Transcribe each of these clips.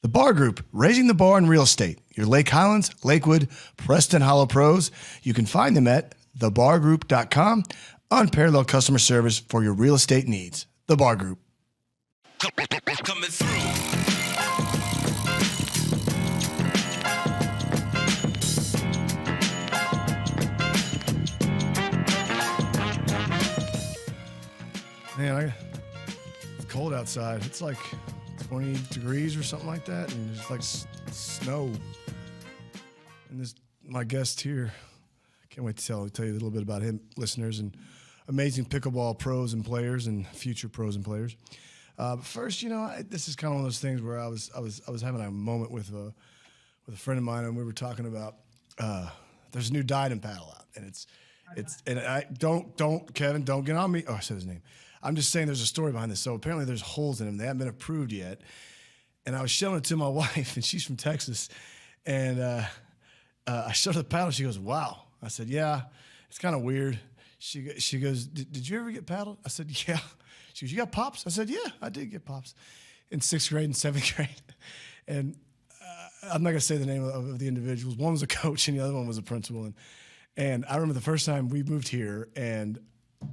The Bar Group, raising the bar in real estate. Your Lake Highlands, Lakewood, Preston Hollow pros. You can find them at thebargroup.com. Unparalleled customer service for your real estate needs. The Bar Group. Coming through. Man, it's cold outside. It's like 20 degrees or something like that, and there's like snow. And this, my guest here, can't wait to tell you a little bit about him, listeners, and amazing pickleball pros and players and future pros and players. But first, this is kind of one of those things where I was having a moment with a friend of mine, and we were talking about there's a new diamond paddle out, and it's and I don't Kevin, don't get on me. Oh, I said his name. I'm just saying there's a story behind this. So apparently there's holes in them. They haven't been approved yet. And I was showing it to my wife, and she's from Texas. And I showed her the paddle. She goes, wow. I said, yeah, it's kind of weird. She goes, did you ever get paddled? I said, yeah. She goes, you got pops? I said, yeah, I did get pops in 6th grade and 7th grade. And I'm not going to say the name of the individuals. One was a coach, and the other one was a principal. And I remember the first time we moved here, and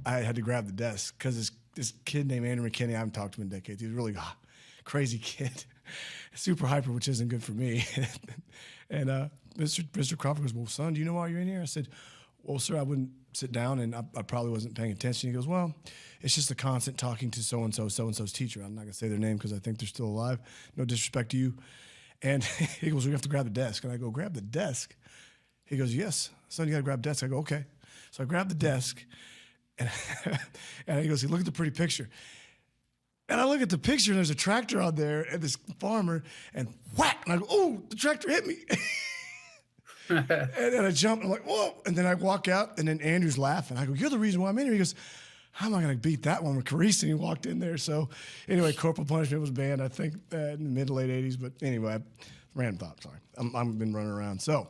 I had to grab the desk because this kid named Andrew McKinney, I haven't talked to him in decades. He was a really crazy kid, super hyper, which isn't good for me. And Mr. Crawford goes, well, son, do you know why you're in here? I said, well, sir, I wouldn't sit down, and I probably wasn't paying attention. He goes, well, it's just the constant talking to so-and-so's teacher. I'm not going to say their name because I think they're still alive. No disrespect to you. And he goes, we have to grab the desk. And I go, grab the desk? He goes, yes. Son, you got to grab the desk. I go, okay. So I grab the desk. And he goes, look at the pretty picture. And I look at the picture, and there's a tractor on there, and this farmer, and whack, and I go, oh, the tractor hit me. And then I jump, and I'm like, whoa. And then I walk out, and then Andrew's laughing. I go, you're the reason why I'm in here. He goes, how am I going to beat that one with Reese? And he walked in there. So anyway, corporal punishment was banned, I think, in the mid to late 80s. But anyway, random thought, sorry. I've been running around. So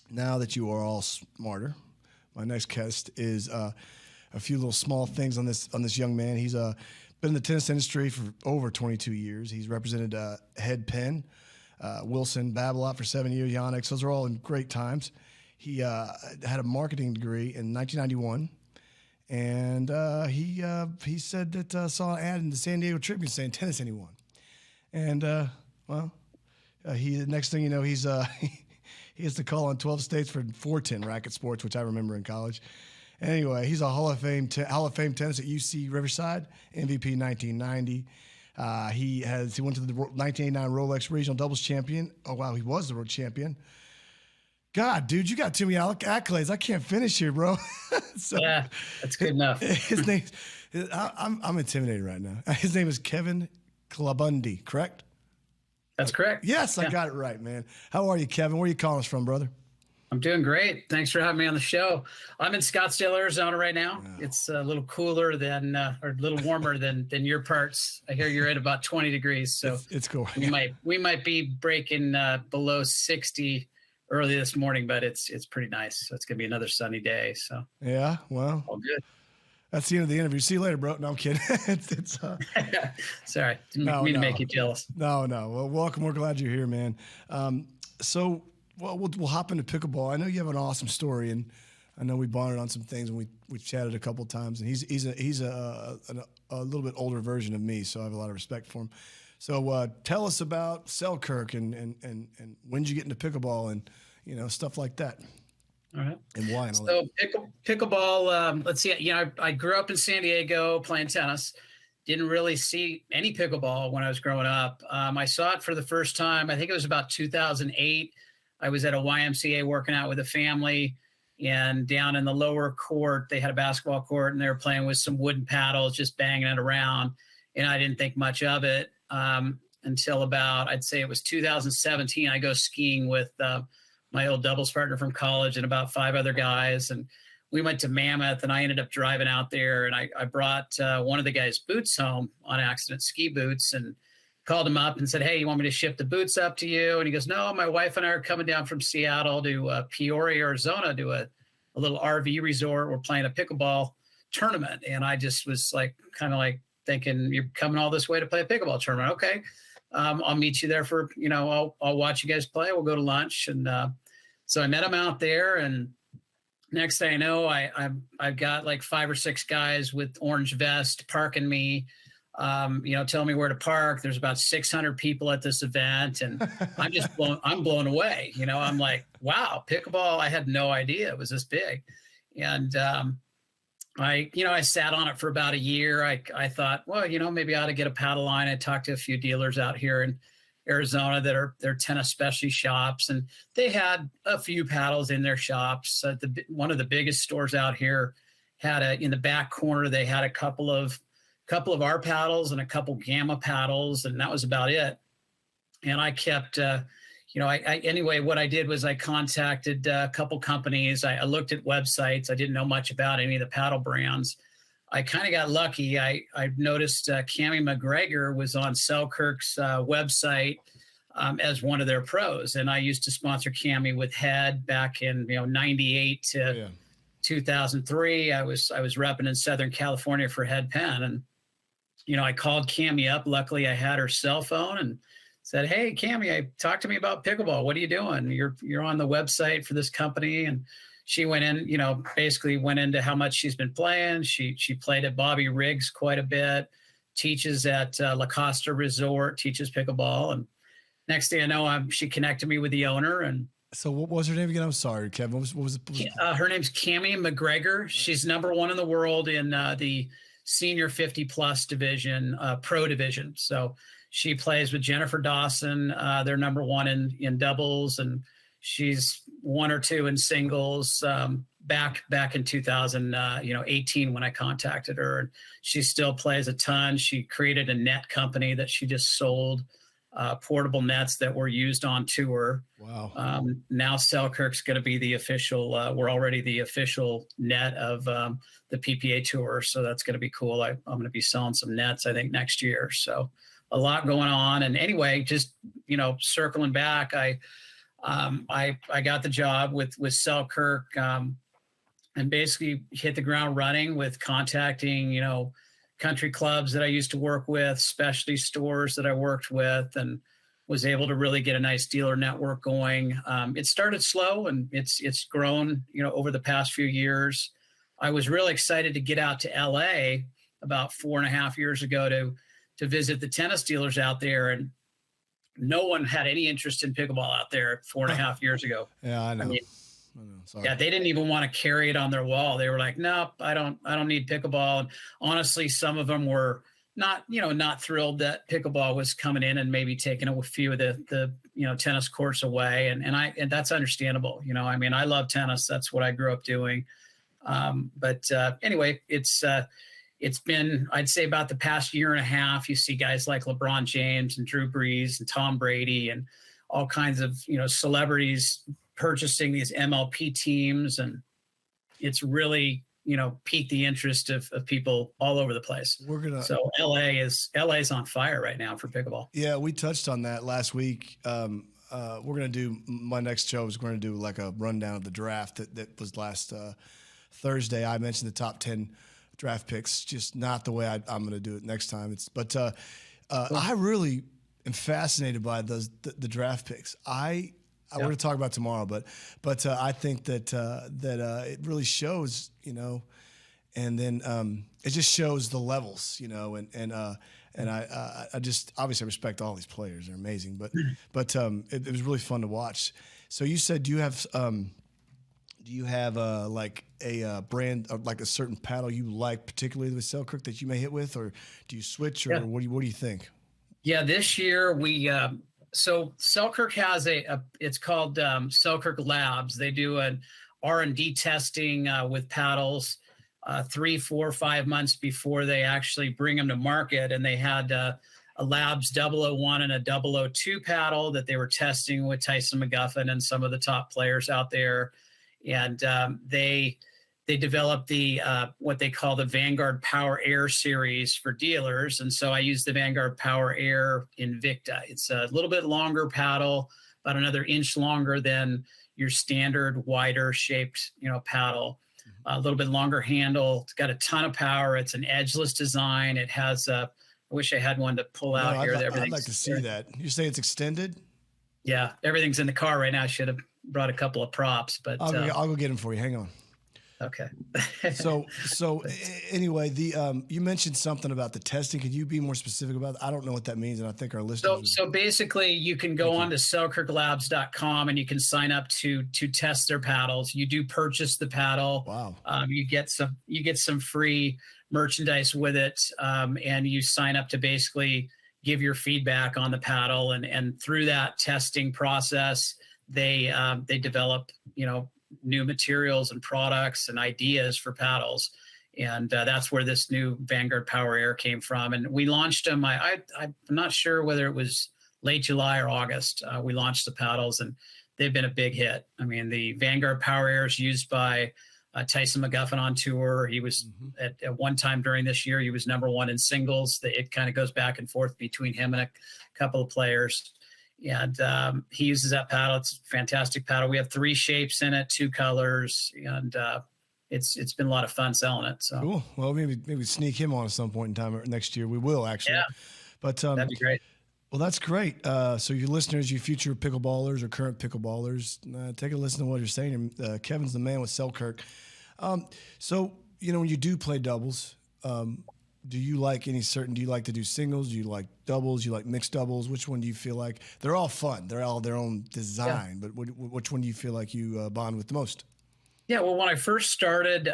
now that you are all smarter, my next guest is a few little small things on this young man. He's been in the tennis industry for over 22 years. He's represented Penn, Wilson, Babolat for 7 years, Yonex. Those are all in great times. He had a marketing degree in 1991, and he said that saw an ad in the Sand Diego Tribune saying tennis anyone. And next thing you know, he's he has to call on 12 states for Forten Racquet Sports, which I remember in college. Anyway, he's a Hall of Fame tennis at UC Riverside, MVP 1990. He went to the 1989 Rolex Regional Doubles Champion. Oh wow, he was the world champion. God, dude, you got too many accolades. I can't finish here, bro. So, yeah, that's good enough. His name, I'm intimidated right now. His name is Kevin Klabunde, correct? That's correct. Yes, I got it right, man. How are you, Kevin? Where are you calling us from, brother? I'm doing great. Thanks for having me on the show. I'm in Scottsdale, Arizona right now. Wow. It's a little cooler than, or a little warmer than your parts. I hear you're at about 20 degrees. So it's cool. We might be breaking below 60 early this morning, but it's pretty nice. So it's gonna be another sunny day. So yeah, well, all good. That's the end of the interview. See you later, bro. No, I'm kidding. Sorry, didn't mean to make you jealous. No. Well, welcome. We're glad you're here, man. We'll hop into pickleball. I know you have an awesome story, and I know we bonded on some things, and we chatted a couple of times. And he's a little bit older version of me, so I have a lot of respect for him. So tell us about Selkirk and when did you get into pickleball and stuff like that. All right. And why? And all so pickleball. Let's see. I grew up in San Diego playing tennis. Didn't really see any pickleball when I was growing up. I saw it for the first time. I think it was about 2008. I was at a YMCA working out with a family, and down in the lower court, they had a basketball court, and they were playing with some wooden paddles, just banging it around. And I didn't think much of it until about, I'd say it was 2017. I go skiing with my old doubles partner from college and about 5 other guys. And we went to Mammoth, and I ended up driving out there, and I brought one of the guys' boots home on accident, ski boots, and called him up and said, hey, you want me to ship the boots up to you? And he goes, no, my wife and I are coming down from Seattle to Peoria, Arizona, to a little RV resort. We're playing a pickleball tournament. And I just was kind of thinking, you're coming all this way to play a pickleball tournament. Okay. I'll meet you there for, I'll watch you guys play. We'll go to lunch. And so I met him out there, and next thing I know, I've got like 5 or 6 guys with orange vest parking me, telling me where to park. There's about 600 people at this event, and I'm blown away. I'm like, wow, pickleball. I had no idea it was this big. And I sat on it for about a year. I thought, well, maybe I ought to get a paddle line. I talked to a few dealers out here in Arizona they're tennis specialty shops, and they had a few paddles in their shops. One of the biggest stores out here had in the back corner, they had a couple of our paddles and a couple Gamma paddles, and that was about it. And I kept, anyway, what I did was I contacted a couple companies. I looked at websites. I didn't know much about any of the paddle brands. I kind of got lucky. I noticed Cammie McGregor was on Selkirk's website as one of their pros. And I used to sponsor Cammie with Head back in 98 to 2003. I was repping in Southern California for Head Penn. And, I called Cammie up. Luckily, I had her cell phone and said, "Hey, Cammie, talk to me about pickleball. What are you doing? You're on the website for this company." And she went in, basically went into how much she's been playing. She played at Bobby Riggs quite a bit, teaches at La Costa Resort, teaches pickleball. And next thing I know, she connected me with the owner. And so what was her name again? I'm sorry, Kevin. What was it? Her name's Cammie McGregor. She's #1 in the world in the senior 50 plus division, pro division. So she plays with Jennifer Dawson. They're #1 in doubles, and she's 1 or 2 in singles. Back in 2018 when I contacted her, and she still plays a ton. She created a net company that she just sold portable nets that were used on tour. Wow. Now Selkirk's going to be the official. We're already the official net of the PPA tour, so that's going to be cool. I'm going to be selling some nets, I think, next year. So a lot going on. And anyway, just circling back, I got the job with Selkirk, and basically hit the ground running with contacting country clubs that I used to work with, specialty stores that I worked with, and was able to really get a nice dealer network going. It started slow, and it's grown over the past few years. I was really excited to get out to LA about 4.5 years ago to visit the tennis dealers out there, and no one had any interest in pickleball out there 4.5 years ago. Yeah, I know. I mean, sorry. Yeah, they didn't even want to carry it on their wall. They were like, "Nope, I don't need pickleball." And honestly, some of them were not thrilled that pickleball was coming in and maybe taking a few of the tennis courts away. And that's understandable. I mean, I love tennis. That's what I grew up doing. But anyway, it's been, I'd say, about the past year and a half, you see guys like LeBron James and Drew Brees and Tom Brady and all kinds of, celebrities purchasing these MLP teams. And it's really, piqued the interest of people all over the place. So LA's on fire right now for pickleball. Yeah, we touched on that last week. We're going to do, my next show is going to do like a rundown of the draft that was last Thursday. I mentioned the top 10 draft picks, just not the way I'm going to do it next time. I really am fascinated by the draft picks. We're going to talk about tomorrow, but I think that it really shows, and then it just shows the levels, and I just obviously respect all these players; they're amazing. But it was really fun to watch. So you said, do you have like a brand of like a certain paddle you like particularly with Selkirk that you may hit with, or do you switch, or what do you think? Yeah, this year we so Selkirk has it's called Selkirk Labs. They do an R&D testing with paddles 3, 4, 5 months before they actually bring them to market, and they had a Labs 001 and a 002 paddle that they were testing with Tyson McGuffin and some of the top players out there. And they developed the what they call the Vanguard Power Air series for dealers. And so I use the Vanguard Power Air Invicta. It's a little bit longer paddle, about another inch longer than your standard wider shaped paddle. A little bit longer handle. It's got a ton of power. It's an edgeless design. It has I wish I had one to pull No, out here. I'd like to see that. You say it's extended? Yeah, everything's in the car right now. I should have brought a couple of props, but I'll go get them for you. Hang on. okay. Anyway, you mentioned something about the testing. Could you be more specific about that? I don't know what that means, and I think our listeners. So basically, you can go on to selkirklabs.com and you can sign up to test their paddles. You do purchase the paddle. Wow. You get some free merchandise with it, and you sign up to basically give your feedback on the paddle, and through that testing process, they develop new materials and products and ideas for paddles. And that's where this new Vanguard Power Air came from. And we launched them. I'm not sure whether it was late July or August. We launched the paddles, and they've been a big hit. I mean, the Vanguard Power Air is used by Tyson McGuffin on tour. He was at one time during this year, he was #1 in singles. It kind of goes back and forth between him and a couple of players. And he uses that paddle. It's a fantastic paddle. We have 3 shapes in it, 2 colors, and it's been a lot of fun selling it. So cool. Well, maybe sneak him on at some point in time next year. We will actually. Yeah. But that'd be great. Well, that's great. So you listeners, you future pickleballers or current pickleballers, take a listen to what you're saying. Kevin's the man with Selkirk. So when you do play doubles, do you like do you like to do singles? Do you like doubles? Do you like mixed doubles? Which one do you feel like? They're all fun. They're all their own design. Yeah. But which one do you feel like you bond with the most? Yeah, well, when I first started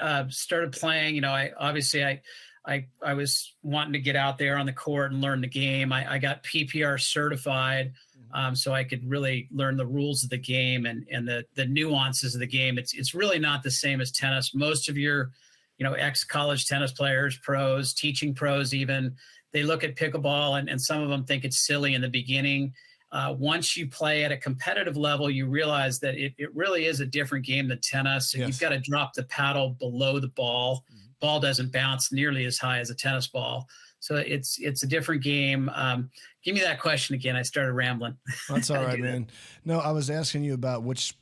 playing, I was wanting to get out there on the court and learn the game. I got PPR certified, so I could really learn the rules of the game and the nuances of the game. It's really not the same as tennis. Most of your ex-college tennis players, pros, teaching pros even, they look at pickleball and some of them think it's silly in the beginning. Once you play at a competitive level, you realize that it really is a different game than tennis. Yes. You've got to drop the paddle below the ball. Mm-hmm. Ball doesn't bounce nearly as high as a tennis ball. So it's a different game. Give me that question again. I started rambling. That's all right, man. No, I was asking you about which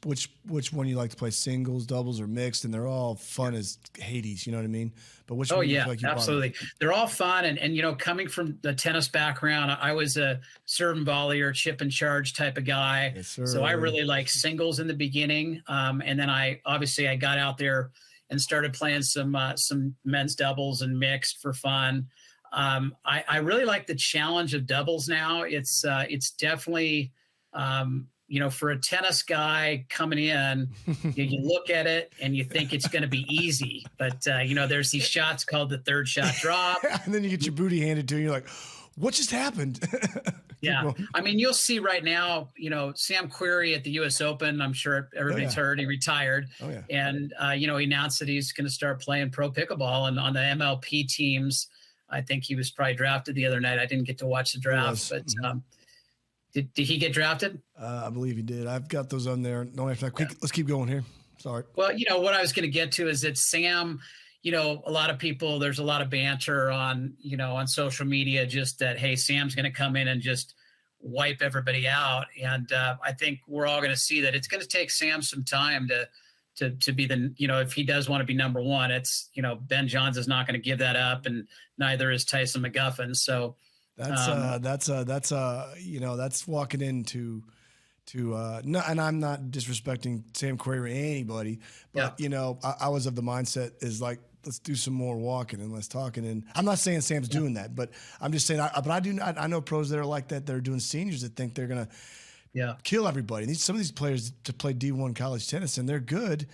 one you like to play, singles, doubles, or mixed, and they're all fun as Hades. You know what I mean? But which one? Yeah, you like you absolutely. They're all fun, and coming from the tennis background, I was a serve and volley or chip and charge type of guy. Yes, sir. So I really like singles in the beginning, and then I got out there and started playing some men's doubles and mixed for fun. I really like the challenge of doubles now. It's definitely, for a tennis guy coming in, you look at it and you think it's going to be easy, but there's these shots called the third shot drop. And then you get your booty handed to you. And you're like, what just happened? Yeah. I mean, you'll see right now, Sam Querrey at the US Open, I'm sure everybody's heard, he retired. Oh, yeah. And, he announced that he's going to start playing pro pickleball, and on the MLP teams, I think he was probably drafted the other night. I didn't get to watch the draft, but did he get drafted? I believe he did. I've got those on there. No, let's keep going here. Sorry. Well, what I was going to get to is that Sam, a lot of people, there's a lot of banter on social media, just that, hey, Sam's going to come in and just wipe everybody out. And I think we're all going to see that it's going to take Sam some time to be the, if he does want to be number one, it's, Ben Johns is not going to give that up, and neither is Tyson McGuffin. So that's walking into no, and I'm not disrespecting Sam Querrey or anybody, but I was of the mindset is like, let's do some more walking and less talking. And I'm not saying Sam's doing that, but I'm just saying, I know pros that are like that. They're doing seniors that think they're going to, kill everybody. Some of these players to play D1 college tennis, and they're good,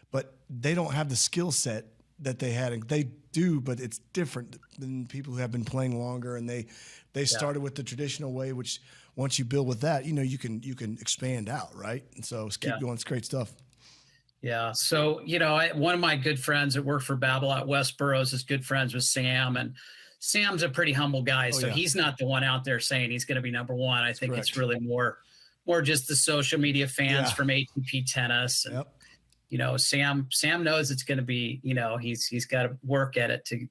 but they don't have the skill set that they had. They do, but it's different than people who have been playing longer, and they started with the traditional way, which once you build with that, you can expand out, right? And so keep going. It's great stuff. Yeah. So, one of my good friends that worked for Babolat Westboroughs is good friends with Sam, and Sam's a pretty humble guy. So he's not the one out there saying he's going to be number one. I think it's really more just the social media fans from ATP tennis. And, Sam knows it's going to be, he's got to work at it to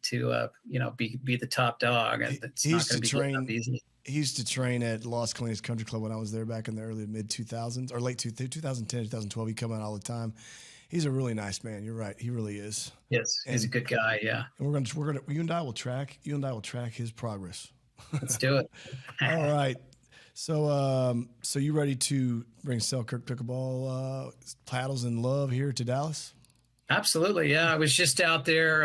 be the top dog. And it's not going to be easy. He used to train at Las Colinas Country Club when I was there back in the early mid 2000s or late 2010, 2012. He'd come out all the time. He's a really nice man. You're right. He really is. Yes. He's a good guy. Yeah. And you and I will track his progress Let's do it. All right. So you ready to bring Selkirk pickleball paddles and love here to Dallas? Absolutely. Yeah. I was just out there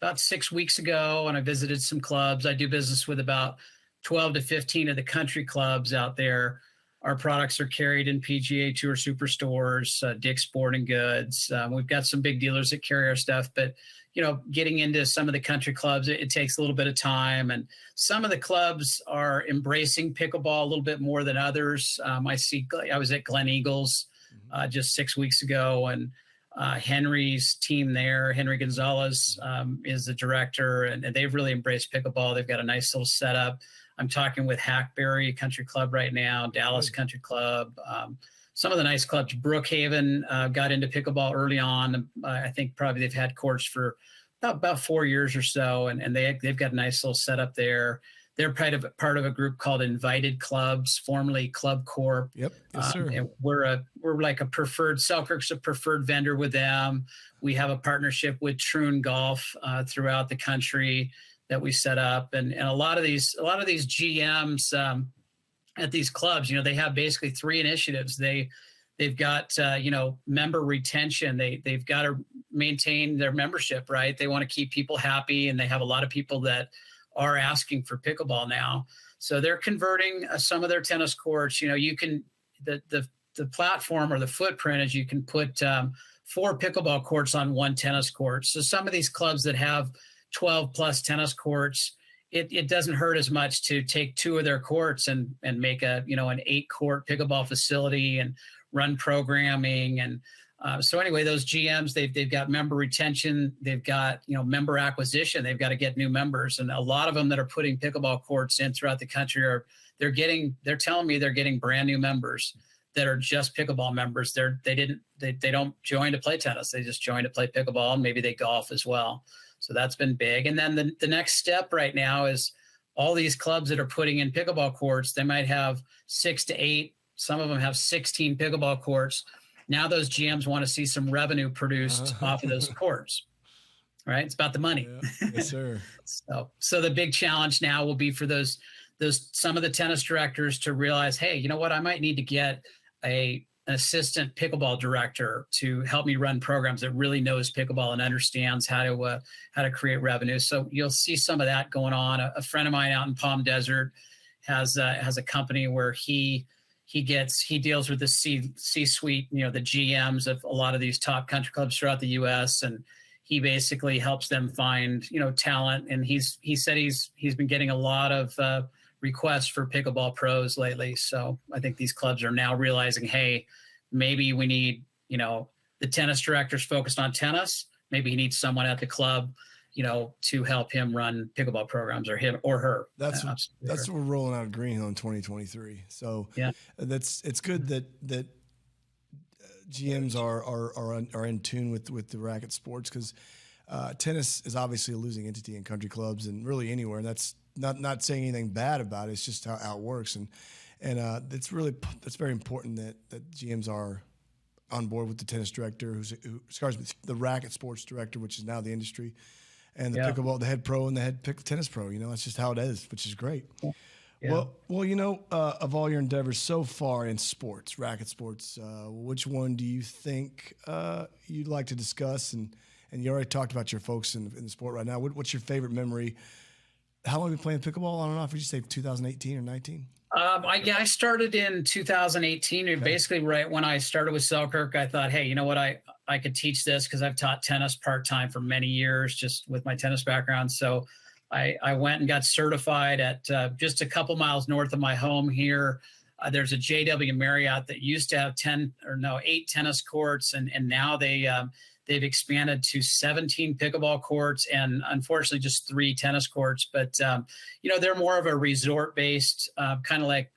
about 6 weeks ago and I visited some clubs. I do business with about 12 to 15 of the country clubs out there. Our products are carried in PGA Tour Superstores, Dick's Sporting Goods. We've got some big dealers that carry our stuff, but getting into some of the country clubs, it takes a little bit of time. And some of the clubs are embracing pickleball a little bit more than others. I was at Glen Eagles just 6 weeks ago, and Henry's team there, Henry Gonzalez, is the director, and they've really embraced pickleball. They've got a nice little setup. I'm talking with Hackberry Country Club right now, Dallas Country Club, some of the nice clubs. Brookhaven got into pickleball early on. I think probably they've had courts for about 4 years or so, and they've got a nice little setup there. They're part of a group called Invited Clubs, formerly Club Corp. Yep, yes, sir. And we're like a preferred, Selkirk's a preferred vendor with them. We have a partnership with Troon Golf throughout the country that we set up, and a lot of these GMs at these clubs, they have basically three initiatives. They've got member retention. They've got to maintain their membership, right? They want to keep people happy, and they have a lot of people that are asking for pickleball now. So they're converting some of their tennis courts. You can the platform or the footprint is you can put 4 pickleball courts on 1 tennis court. So some of these clubs that have 12 plus tennis courts, it doesn't hurt as much to take 2 of their courts and make an 8-court pickleball facility and run programming. And so anyway, those GMs, they've got member retention, they've got member acquisition, they've got to get new members, and a lot of them that are putting pickleball courts in throughout the country they're telling me they're getting brand new members that are just pickleball members. They don't join to play tennis, they just join to play pickleball, and maybe they golf as well. So that's been big. And then the next step right now is all these clubs that are putting in pickleball courts, they might have 6 to 8. Some of them have 16 pickleball courts. Now those GMs want to see some revenue produced off of those courts, right? It's about the money. Yeah. Yes, sir. So the big challenge now will be for those some of the tennis directors to realize, hey, you know what? I might need to get an assistant pickleball director to help me run programs that really knows pickleball and understands how to create revenue. So you'll see some of that going on. A friend of mine out in Palm Desert has a company where he deals with the C-suite, the GMs of a lot of these top country clubs throughout the U.S. and he basically helps them find talent. And he said he's been getting a lot of requests for pickleball pros lately. So I think these clubs are now realizing, hey, maybe we need the tennis director's focused on tennis. Maybe he needs someone at the club to help him run pickleball programs, or him or her. That's what we're rolling out of Green Hill in 2023. So yeah, it's good that GMs are in tune with the racket sports, because tennis is obviously a losing entity in country clubs and really anywhere. And that's not saying anything bad about it. It's just how it works. And that's very important that GMs are on board with the tennis director, who starts with the racket sports director, which is now the industry, and the pickleball, the head pro and the head tennis pro. That's just how it is, which is great. Yeah. Well, of all your endeavors so far in sports, racket sports, which one do you think you'd like to discuss? And you already talked about your folks in the sport right now. What's your favorite memory? How long have you been playing pickleball? I don't know if you say 2018 or 19. I started in 2018. Okay. Basically, right when I started with Selkirk, I thought, hey, you know what? I could teach this, because I've taught tennis part-time for many years just with my tennis background. So I went and got certified at just a couple miles north of my home here. There's a JW Marriott that used to have 8 tennis courts, and now they've expanded to 17 pickleball courts and unfortunately just 3 tennis courts. But, they're more of a resort-based, kind of like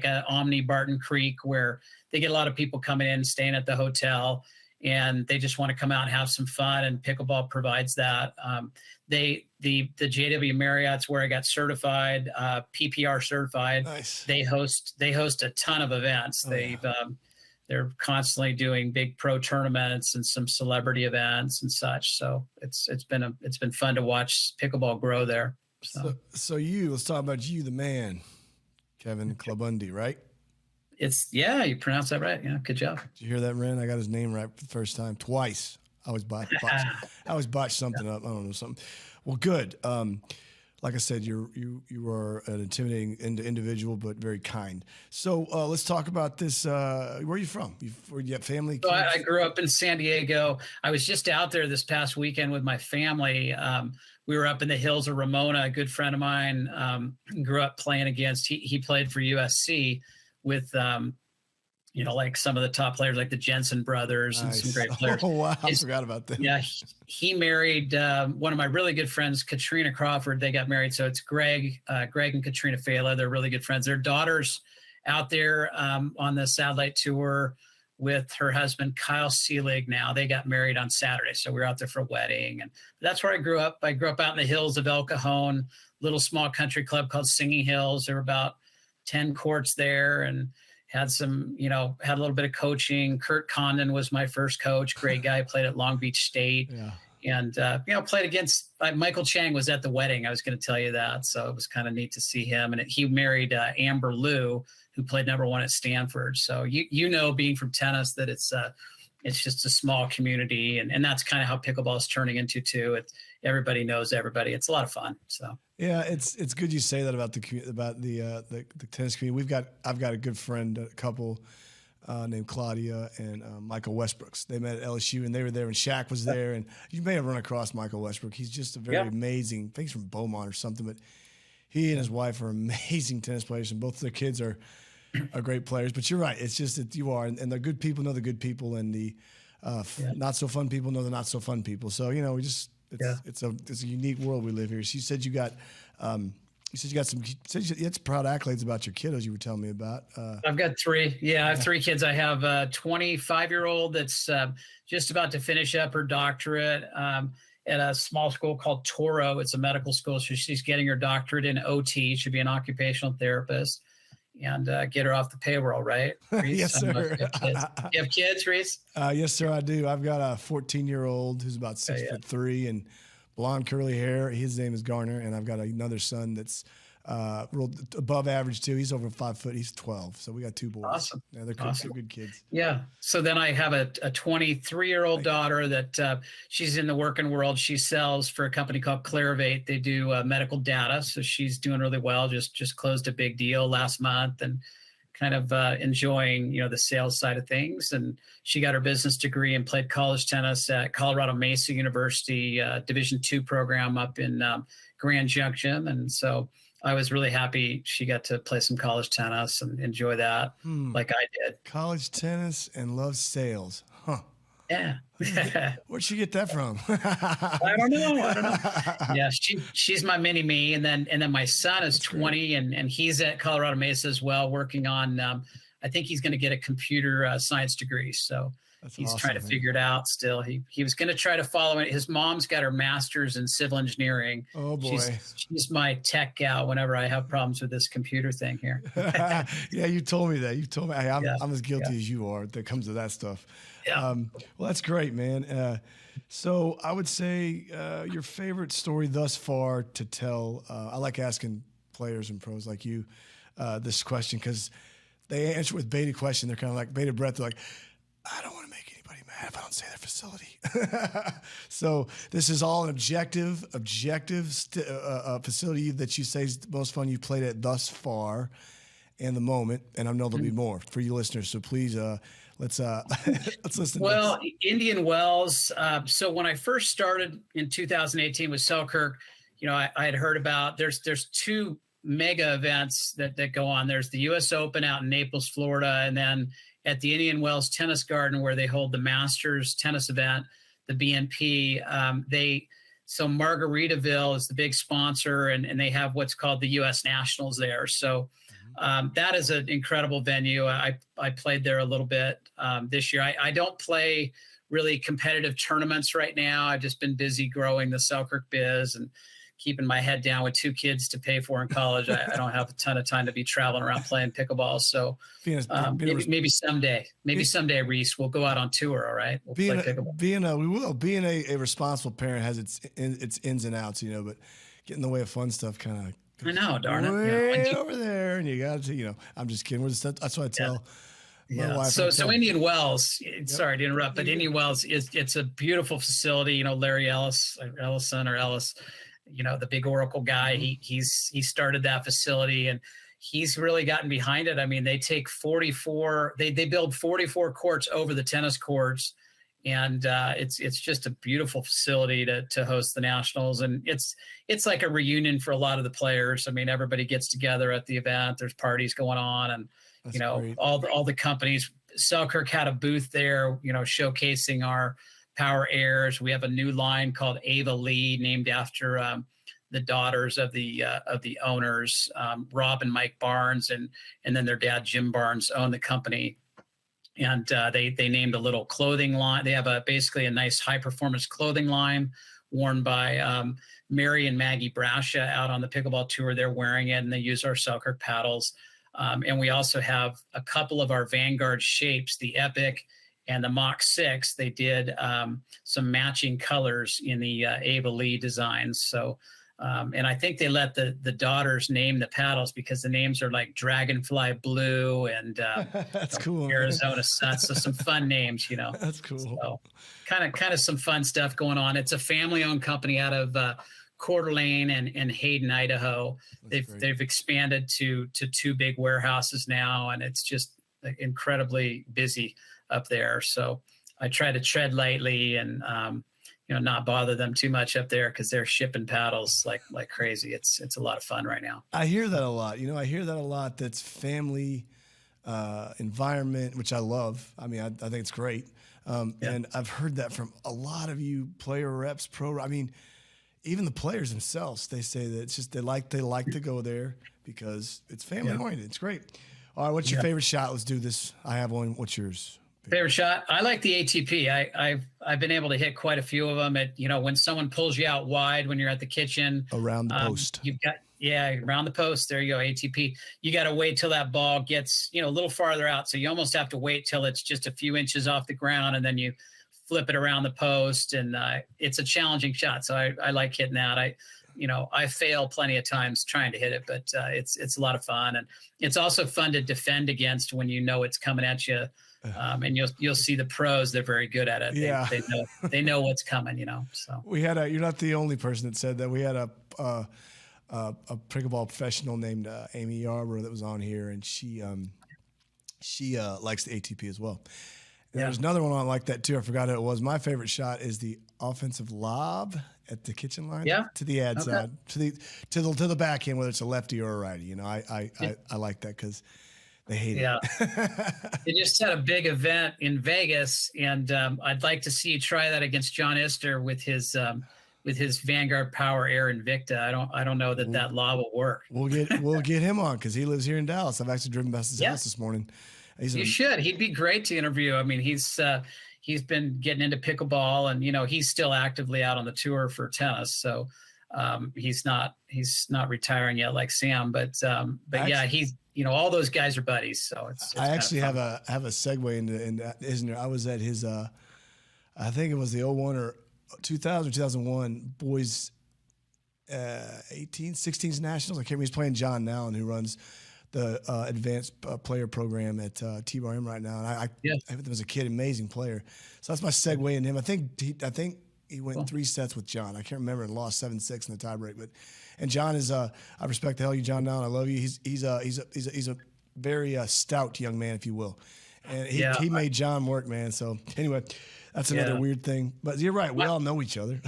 a Omni Barton Creek, where they get a lot of people coming in, staying at the hotel, and they just want to come out and have some fun, and pickleball provides that. The JW Marriott's where I got certified, PPR certified. Nice. They host a ton of events. They're constantly doing big pro tournaments and some celebrity events and such. So it's been fun to watch pickleball grow there. So Let's talk about you, the man, Kevin Klabunde, right? You pronounced that right. Yeah, good job. Did you hear that, Ren? I got his name right for the first time, twice. I always botched something up. I don't know, something. Well, good. Like I said, you are an intimidating individual, but very kind. So let's talk about this. Where are you from? You have family? So I grew up in San Diego. I was just out there this past weekend with my family. We were up in the hills of Ramona. A good friend of mine grew up playing against. He played for USC with like some of the top players, like the Jensen brothers and some great players. Oh, wow. I forgot about that. Yeah. He married one of my really good friends, Katrina Crawford. They got married. So it's Greg and Katrina Fela. They're really good friends. Their daughter's out there on the satellite tour with her husband, Kyle Seelig. Now they got married on Saturday. So we were out there for a wedding. And that's where I grew up. I grew up out in the hills of El Cajon, little small country club called Singing Hills. There were about 10 courts there, and had a little bit of coaching. Kurt Condon was my first coach. Great guy, played at Long Beach State. Yeah. And, played against Michael Chang was at the wedding. I was going to tell you that. So it was kind of neat to see him. And he married Amber Liu, who played #1 at Stanford. So, being from tennis, that it's just a small community. And that's kind of how pickleball is turning into too. Everybody knows everybody. It's a lot of fun. So. Yeah, it's good you say that about the tennis community. I've got a good friend, a couple named Claudia and Michael Westbrooks. They met at LSU and they were there, and Shaq was there. And you may have run across Michael Westbrook. He's just a very amazing. I think he's from Beaumont or something, but he and his wife are amazing tennis players, and both of their kids are great players. But you're right. It's just that you are, and the good people know the good people, and the not so fun people know the not so fun people. So it's a unique world we live here. So you said you got you had some proud accolades about your kiddos you were telling me about. I've got 3. Yeah, I have 3 kids. I have a 25-year-old that's just about to finish up her doctorate at a small school called Toro. It's a medical school. So she's getting her doctorate in OT. She'll be an occupational therapist and get her off the payroll, right? Reese? Yes, sir. You have kids, Reese? Yes, sir, I do. I've got a 14-year-old who's about 6'3" and blonde curly hair. His name is Garner, and I've got another son that's real above average too. He's over 5 foot. He's 12. So we got 2 boys. Awesome. Yeah, they're good kids. Yeah. So then I have a 23-year-old daughter that she's in the working world. She sells for a company called Clarivate. They do medical data. So she's doing really well. Just closed a big deal last month and kind of enjoying, the sales side of things. And she got her business degree and played college tennis at Colorado Mesa University, Division II program up in Grand Junction. And so I was really happy she got to play some college tennis and enjoy that like I did. College tennis and love sales. Huh. Yeah. Where'd she get that from? I don't know. Yeah, she's my mini me. And then my son is 20 and he's at Colorado Mesa as well, working on I think he's going to get a computer science degree. So he's awesome, trying to figure it out still. He was going to try to follow it. His mom's got her master's in civil engineering. Oh boy. She's my tech gal whenever I have problems with this computer thing here. Yeah, you told me that. You told me. Hey, I'm as guilty as you are when it comes to that stuff. Yeah. Well, that's great, man. So I would say your favorite story thus far to tell. I like asking players and pros like you this question because they answer with bated question. They're kind of like bated breath. They're like, I don't want to make anybody mad if I don't say their facility. So this is all an objective facility that you say is the most fun you played at thus far in the moment. And I know there'll be more for you listeners. So please let's listen. Well, Indian Wells. So when I first started in 2018 with Selkirk, I had heard about there's 2 mega events that go on. There's the U.S. Open out in Naples, Florida, and then at the Indian Wells Tennis Garden where they hold the Masters tennis event, the BNP. So Margaritaville is the big sponsor, and they have what's called the U.S. Nationals there. So that is an incredible venue. I played there a little bit this year. I don't play really competitive tournaments right now. I've just been busy growing the Selkirk biz and keeping my head down with 2 kids to pay for in college. I don't have a ton of time to be traveling around playing pickleball. So maybe someday, Reese, we'll go out on tour. All right. We'll play pickleball. Being a responsible parent has its ins and outs, but get in the way of fun stuff kind of. I know, darn it. Way over there, and you got to, I'm just kidding. That's what I tell my wife. So Indian Wells, sorry to interrupt, but Indian Wells it's a beautiful facility. Larry Ellison, the big Oracle guy, he started that facility, and he's really gotten behind it. I mean, they take 44, they build 44 courts over the tennis courts. And it's just a beautiful facility to host the Nationals, and it's like a reunion for a lot of the players. I mean, everybody gets together at the event. There's parties going on, and That's great. all the companies. Selkirk had a booth there, showcasing our Power Airs. We have a new line called Ava Lee, named after the daughters of the owners, Rob and Mike Barnes, and then their dad Jim Barnes owned the company. And they named a little clothing line. They have basically a nice high performance clothing line worn by Mary and Maggie Brascia out on the pickleball tour. They're wearing it, and they use our Selkirk paddles. And we also have a couple of our Vanguard shapes, the Epic and the Mach 6. They did some matching colors in the Ava Lee designs. So, and I think they let the daughters name the paddles because the names are like Dragonfly Blue and that's cool. Arizona Sun. So some fun names, That's cool. So kind of some fun stuff going on. It's a family-owned company out of Coeur d'Alene and Hayden, Idaho. They've expanded to 2 big warehouses now, and it's just incredibly busy up there. So I try to tread lightly and not bother them too much up there because they're shipping paddles like crazy. It's a lot of fun right now. I hear that a lot. I hear that a lot. That's family environment, which I love. I mean, I think it's great. And I've heard that from a lot of you player reps, I mean, even the players themselves, they say that it's just they like to go there because it's family oriented. It's great. All right, what's your favorite shot? Let's do this. I have one. What's yours? Favorite shot? I like the ATP. I've been able to hit quite a few of them. When someone pulls you out wide when you're at the kitchen around the post. You've got around the post. There you go, ATP. You got to wait till that ball gets a little farther out. So you almost have to wait till it's just a few inches off the ground, and then you flip it around the post. And it's a challenging shot. So I like hitting that. I fail plenty of times trying to hit it, but it's a lot of fun, and it's also fun to defend against when it's coming at you. And you'll see the pros; they're very good at it. Yeah. They know what's coming. So we had you're not the only person that said that. We had a pickleball professional named Amy Yarborough that was on here, and she likes the ATP as well. And there's another one on like that too. I forgot who it was. My favorite shot is the offensive lob at the kitchen line to the ad side, to the backhand, whether it's a lefty or a righty. I like that because they hate it. They just had a big event in Vegas, and I'd like to see you try that against John Isner with his Vanguard Power Air Invicta. I don't know that law will work. We'll get him on because he lives here in Dallas. I've actually driven past his house this morning. You should. He'd be great to interview. I mean, he's been getting into pickleball, and he's still actively out on the tour for tennis. So he's not retiring yet like Sam, but actually, he's all those guys are buddies. So it's I actually have a segue into Isner. I was at his I think it was the 01 or 2000 or 2001 boys 16s nationals. I can't remember. He's playing John Nallen, who runs the advanced player program at TBRM right now. And I think there was a kid, amazing player. So that's my segue into him. I think he went 3 sets with John. I can't remember, and lost 7-6 in the tiebreak. And John is I respect the hell you, John Nallen. I love you. He's a very stout young man, if you will. And he made John work, man. So anyway, that's another weird thing. But you're right. We all know each other.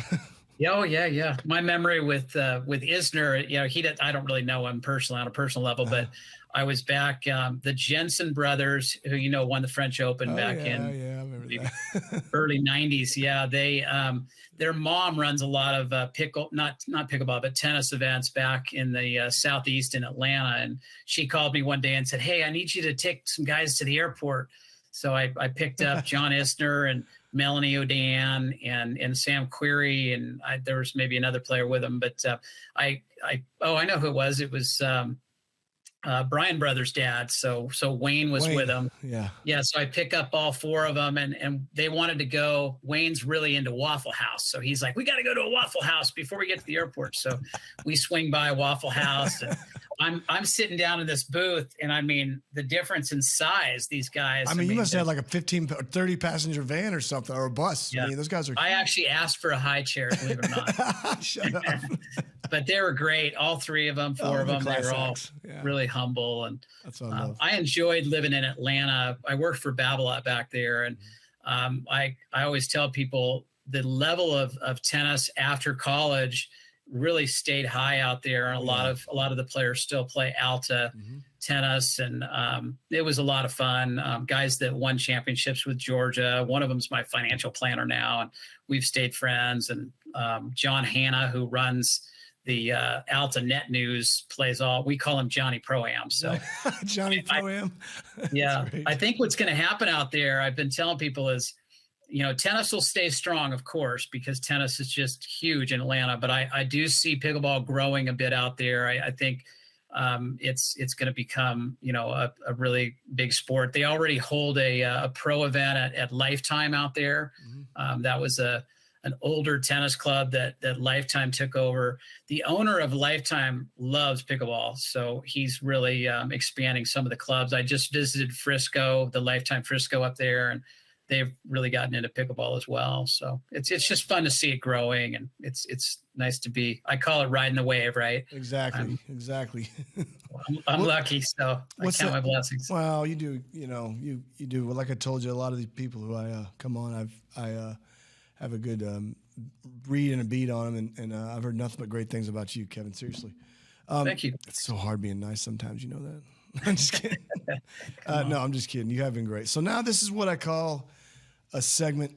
Yeah. My memory with Isner, I don't really know him personally on a personal level, but I was back, the Jensen brothers, who, won the French Open back in I remember that. early 90s. Yeah. They, their mom runs a lot of not pickleball, but tennis events back in the Southeast in Atlanta. And she called me one day and said, "Hey, I need you to take some guys to the airport." So I picked up John Isner and Melanie O'Dan and Sam Query, and there was maybe another player with him, but I know who it was. It was Bryan Brothers' dad. So Wayne was with him. Yeah. Yeah. So I pick up all 4 of them, and they wanted to go. Wayne's really into Waffle House. So he's like, we got to go to a Waffle House before we get to the airport. So we swing by Waffle House, and I'm sitting down in this booth, and I mean, the difference in size, these guys. I mean, you must have like a 15 or 30 passenger van or something, or a bus. Yeah. I mean, those guys are. I actually asked for a high chair, believe it or not. Shut up. But they were great. All 3 of them, 4 of them. They were all really humble. And that's what I love. I enjoyed living in Atlanta. I worked for Babolat back there. And I always tell people the level of tennis after college really stayed high out there. And a lot of the players still play Alta tennis. And it was a lot of fun. Guys that won championships with Georgia. One of them's my financial planner now. And we've stayed friends. And John Hanna, who runs the Alta Net News, plays we call him Johnny Pro-Am. So Johnny Pro-Am. Yeah. I think what's going to happen out there, I've been telling people is, tennis will stay strong, of course, because tennis is just huge in Atlanta. But I do see pickleball growing a bit out there. I think it's going to become, a really big sport. They already hold a pro event at Lifetime out there. That was an older tennis club that Lifetime took over. The owner of Lifetime loves pickleball, so he's really expanding some of the clubs. I just visited Frisco, the Lifetime Frisco up there, and they've really gotten into pickleball as well. So it's just fun to see it growing, and it's nice to be. I call it riding the wave, right? Exactly. I'm lucky, so I count my blessings. Well, you do. You do. Well, like I told you, a lot of these people who I come on, I have a good read and a beat on them, and I've heard nothing but great things about you, Kevin. Seriously. Thank you. It's so hard being nice sometimes, you know that. I'm just kidding. No, I'm just kidding. You have been great. So now this is what I call a segment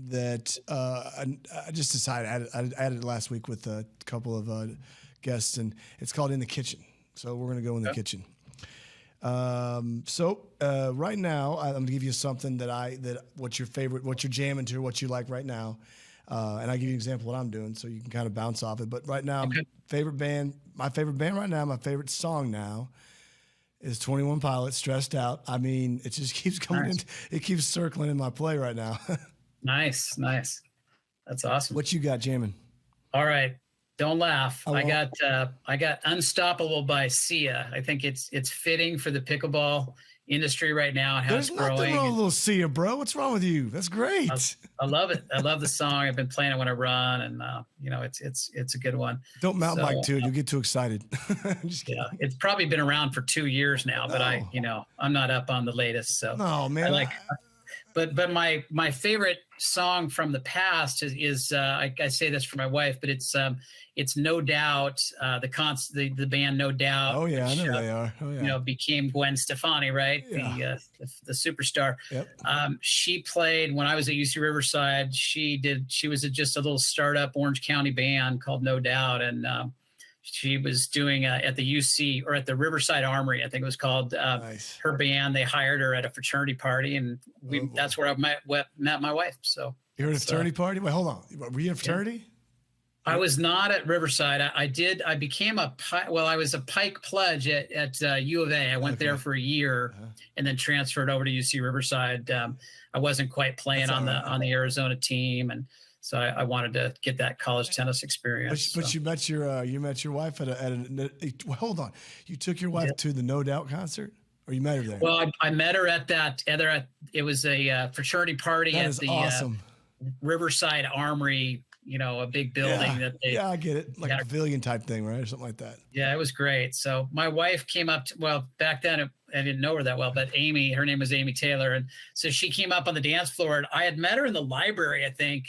that I just decided. I added it last week with a couple of guests, and it's called In the Kitchen. So we're going to go in the kitchen. Right now, I'm gonna give you something what's your favorite, what you're jamming to, what you like right now, and I give you an example of what I'm doing, so you can kind of bounce off it. But right now, my favorite band right now, my favorite song now is 21 Pilots, Stressed Out. I mean, it just keeps coming in, it keeps circling in my play right now. Nice, that's awesome. What you got jamming? All right. Don't laugh. I got Unstoppable by Sia. I think it's fitting for the pickleball industry right now and how it's growing. There's nothing wrong with a little Sia, bro. What's wrong with you? That's great. I love it. I love the song. I've been playing it when I run, and it's a good one. Don't mountain bike to it. You'll get too excited. I'm just kidding. Yeah, it's probably been around for 2 years now, but I'm not up on the latest. So no, man. But my favorite song from the past is I say this for my wife, but it's No Doubt, the band No Doubt. Oh yeah, I know they are. Oh yeah. Became Gwen Stefani, right? Yeah. The superstar. Yep. She played when I was at UC Riverside. She was just a little startup Orange County band called No Doubt, and she was doing at the UC or at the Riverside Armory, I think it was called. Nice. Her band, they hired her at a fraternity party, and that's where I met my wife. So you're at a fraternity party? Wait, hold on. Were you in a fraternity? I was not at Riverside. I became I was a Pike Pledge at U of A. I went there for a year and then transferred over to UC Riverside. I wasn't quite playing on the Arizona team, and so I wanted to get that college tennis experience. But you met your wife hold on. You took your wife to the No Doubt concert, or you met her there? Well, I met her at that. It was a fraternity party that at is the awesome. Riverside Armory. A big building that they. Yeah, I get it. Like a pavilion type thing, right, or something like that. Yeah, it was great. So my wife came up. Back then I didn't know her that well, but Amy, her name was Amy Taylor, and so she came up on the dance floor. And I had met her in the library, I think.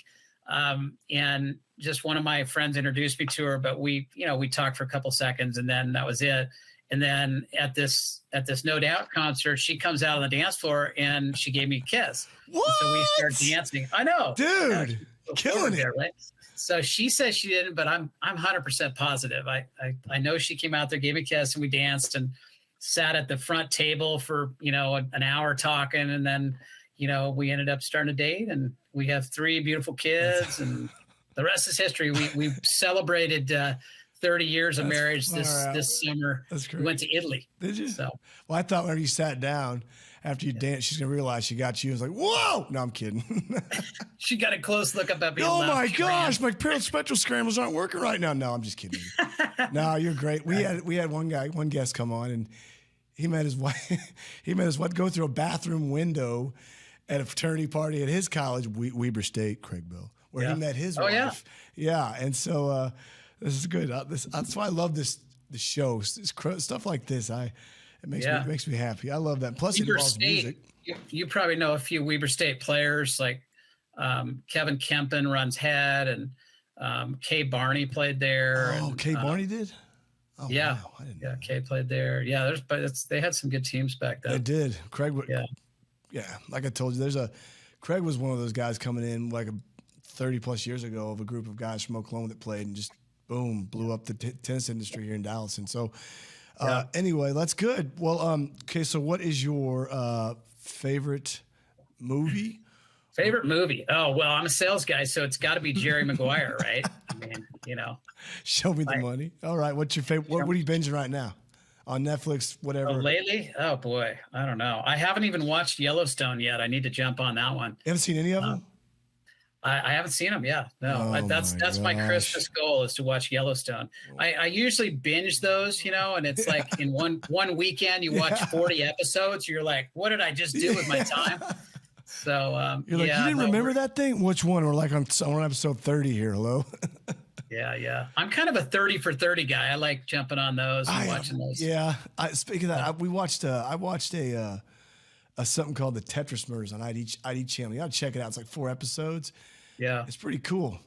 And just one of my friends introduced me to her, but we talked for a couple seconds, and then that was it. And then at this No Doubt concert, she comes out on the dance floor and she gave me a kiss. What? So we started dancing. I know, dude, killing it. Right? So she says she didn't, but I'm 100% positive. I know she came out there, gave me a kiss, and we danced and sat at the front table for an hour talking, and then we ended up starting a date, and we have 3 beautiful kids, and the rest is history. We celebrated 30 years of That's marriage far this out. this summer. That's We went to Italy. Did you? So Well, I thought whenever you sat down after you danced, she's gonna realize she got you. I was like, whoa! No, I'm kidding. she got a close look up at me. Oh and my laughed. gosh, my parents' spectral scrambles aren't working right now. No, I'm just kidding. No, you're great. We had one guest come on, and he met his wife. He met his wife go through a bathroom window at a fraternity party at his college, Weber State, Craigville, where he met his wife. Yeah, and so this is good. That's why I love this show. Stuff like this, it makes me happy. I love that. Plus, it involves music. You probably know a few Weber State players like Kevin Kempen runs head, and Kay Barney played there. Oh, Kay Barney did? Oh, yeah. Wow. I didn't know that. Kay played there. Yeah, they had some good teams back then. They did. Craig. Yeah. Like I told you, Craig was one of those guys coming in like 30 plus years ago of a group of guys from Oklahoma that played and just boom, blew up the tennis industry here in Dallas. And so, anyway, that's good. Well, okay. So what is your favorite movie? Favorite movie? Oh, well, I'm a sales guy, so it's got to be Jerry Maguire, right? I mean, Show me the money. All right. What's your favorite? What are you binging right now? On Netflix, whatever. Lately? Oh, boy. I don't know. I haven't even watched Yellowstone yet. I need to jump on that one. You haven't seen any of them? I haven't seen them. Yeah, no. That's my Christmas goal is to watch Yellowstone. I usually binge those, and it's like in one weekend you watch 40 episodes. You're like, what did I just do with my time? So you're like, you didn't remember that thing? Which one? We're like on episode 30 here. Hello. Yeah. I'm kind of a 30 for 30 guy. I like jumping on those and watching those. Yeah. Speaking of that, I watched a something called the Tetris Murders on ID channel. You gotta check it out. It's like 4 episodes. Yeah. It's pretty cool.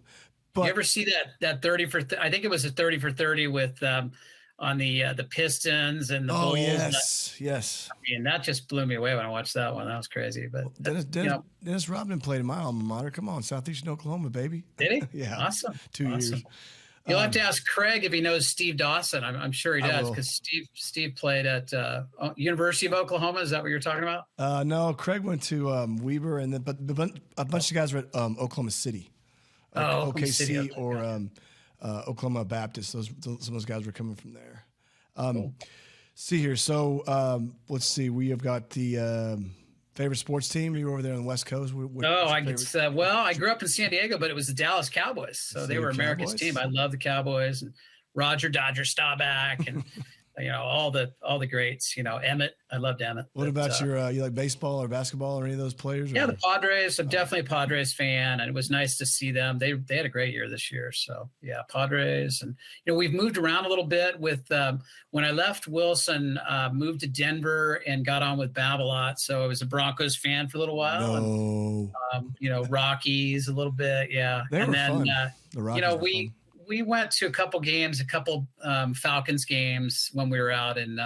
But you ever see that 30 for I think it was a 30 for 30 with on the Pistons and the Bulls. Yes. I mean, that just blew me away when I watched that one. That was crazy. But Dennis Rodman played in my alma mater. Come on, Southeastern Oklahoma, baby. Did he? Yeah. Awesome. 2 years. You'll have to ask Craig if he knows Steve Dawson. I'm sure he does because Steve played at University of Oklahoma. Is that what you're talking about? No, Craig went to Weber, and then but a bunch of guys were at Oklahoma City, Oklahoma OKC City, okay. or Oklahoma Baptist. Some of those guys were coming from there. Cool. See here. So let's see. We have got the favorite sports team. You were over there on the West Coast. I grew up in San Diego, but it was the Dallas Cowboys. So they were America's team. I love the Cowboys and Roger Dodger Staubach and all the greats. Emmett. I loved Emmett. What about you like baseball or basketball or any of those players? Yeah, the Padres. I'm definitely a Padres fan, and it was nice to see them. They had a great year this year. So yeah, Padres, and we've moved around a little bit with when I left Wilson, moved to Denver and got on with Babolat. So I was a Broncos fan for a little while. No. And, Rockies a little bit, yeah. They were fun. The Rockies we went to a couple games, Falcons games when we were out in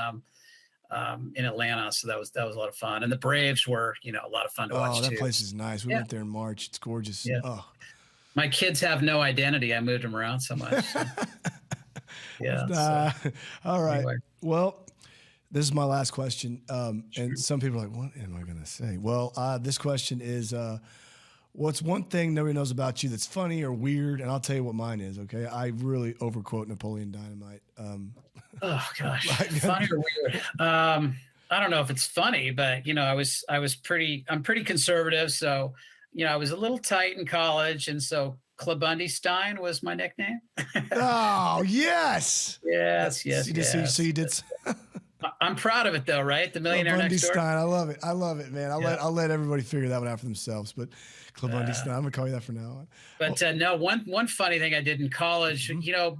Atlanta. So that was a lot of fun. And the Braves were, a lot of fun to watch too. Oh, that too. place is nice. We went there in March. It's gorgeous. Yeah. Oh. My kids have no identity. I moved them around so much. So. Yeah. All right. Anyway. Well, this is my last question. And some people are like, what am I going to say? Well, this question is, what's one thing nobody knows about you that's funny or weird? And I'll tell you what mine is, okay? I really overquote Napoleon Dynamite. Oh, gosh. Funny or weird? I don't know if it's funny, but, I'm pretty conservative. So, I was a little tight in college. And so Klabunde Stein was my nickname. Oh, yes. Yes. So you did. I'm proud of it, though, right? The Millionaire Next Door. Stein. I love it, man. I'll let everybody figure that one out for themselves. But Klabunde Stein, I'm gonna call you that from now on. But no, one funny thing I did in college,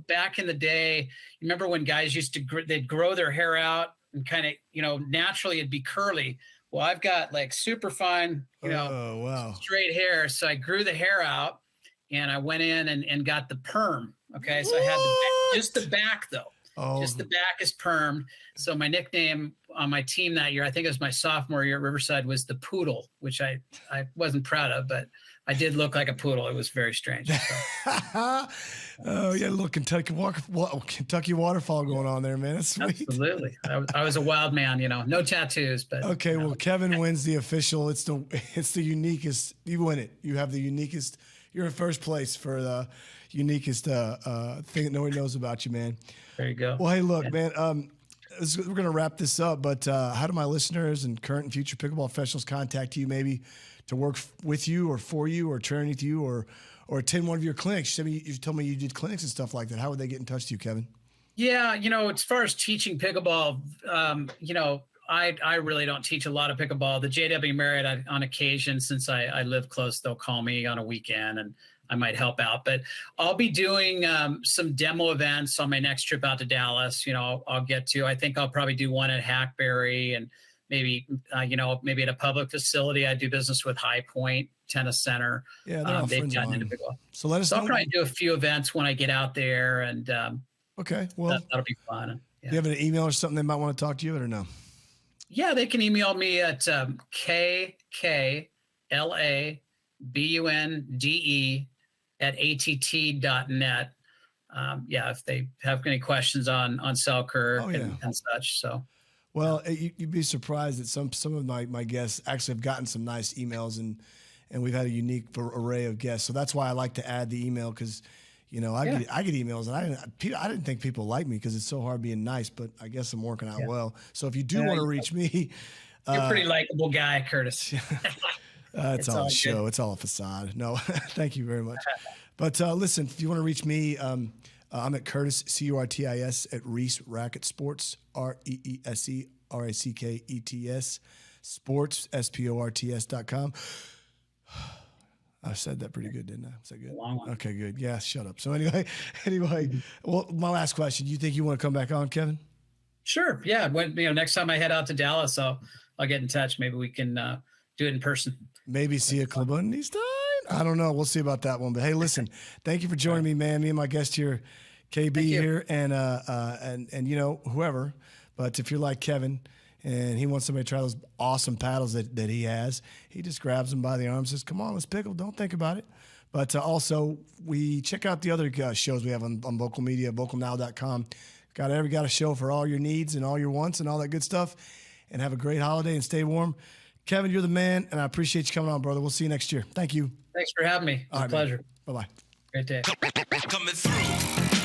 back in the day, you remember when guys used to they'd grow their hair out and kind of, naturally it'd be curly. Well, I've got like super fine, straight hair. So I grew the hair out and I went in and got the perm. Okay, so I had just the back though. Oh. Just the back is permed. So my nickname on my team that year, I think it was my sophomore year at Riverside, was the Poodle, which I wasn't proud of, but I did look like a poodle. It was very strange. So. Oh, yeah, a little Kentucky waterfall going on there, man. That's sweet. Absolutely. I was a wild man, no tattoos, but. Okay, well, Kevin wins the official. It's the uniquest. You win it. You have the uniquest You're in first place for the uniquest thing that nobody knows about you, man. There you go. Well, hey, look, man. We're going to wrap this up, but how do my listeners and current and future pickleball professionals contact you, maybe to work with you or for you or train with you or attend one of your clinics? You told me you did clinics and stuff like that. How would they get in touch with you, Kevin? Yeah, as far as teaching pickleball, I really don't teach a lot of pickleball. The JW Marriott, on occasion, since I live close, they'll call me on a weekend and I might help out. But I'll be doing some demo events on my next trip out to Dallas. I'll get to. I think I'll probably do one at Hackberry and maybe maybe at a public facility. I do business with High Point Tennis Center. Yeah, they're all friends of mine. So let us know. I'll probably do a few events when I get out there, and okay, well, that'll be fun. Yeah. Do you have an email or something they might want to talk to you or no? Yeah, they can email me at kklabunde@att.net. If they have any questions on Selkirk and such. So, well, you'd be surprised that some of my guests actually have gotten some nice emails, and we've had a unique array of guests. So that's why I like to add the email, because I get emails, and I didn't think people like me because it's so hard being nice, but I guess I'm working out well. So if you do want to reach me, you're a pretty likable guy, Curtis. It's all a show. Good. It's all a facade. No, thank you very much. But listen, if you want to reach me, I'm at Curtis, Curtis, at Reese Racquet Sports, Reese Rackets Sports, sports.com. I said that pretty good, didn't I? Was that good? Okay, good. Yeah, shut up. So anyway, well, my last question. You think you want to come back on, Kevin? Sure. Yeah. When next time I head out to Dallas, I'll get in touch. Maybe we can do it in person. Maybe see a Klabunde time. I don't know. We'll see about that one. But hey, listen, thank you for joining me, man. Me and my guest here, KB here, and whoever. But if you're like Kevin, and he wants somebody to try those awesome paddles that he has, he just grabs them by the arm and says, come on, let's pickle. Don't think about it. But also, we check out the other shows we have on Vocal Media, vocalnow.com. Got a show for all your needs and all your wants and all that good stuff. And have a great holiday and stay warm. Kevin, you're the man, and I appreciate you coming on, brother. We'll see you next year. Thank you. Thanks for having me. It's a pleasure. Bye-bye. Great day. Coming through.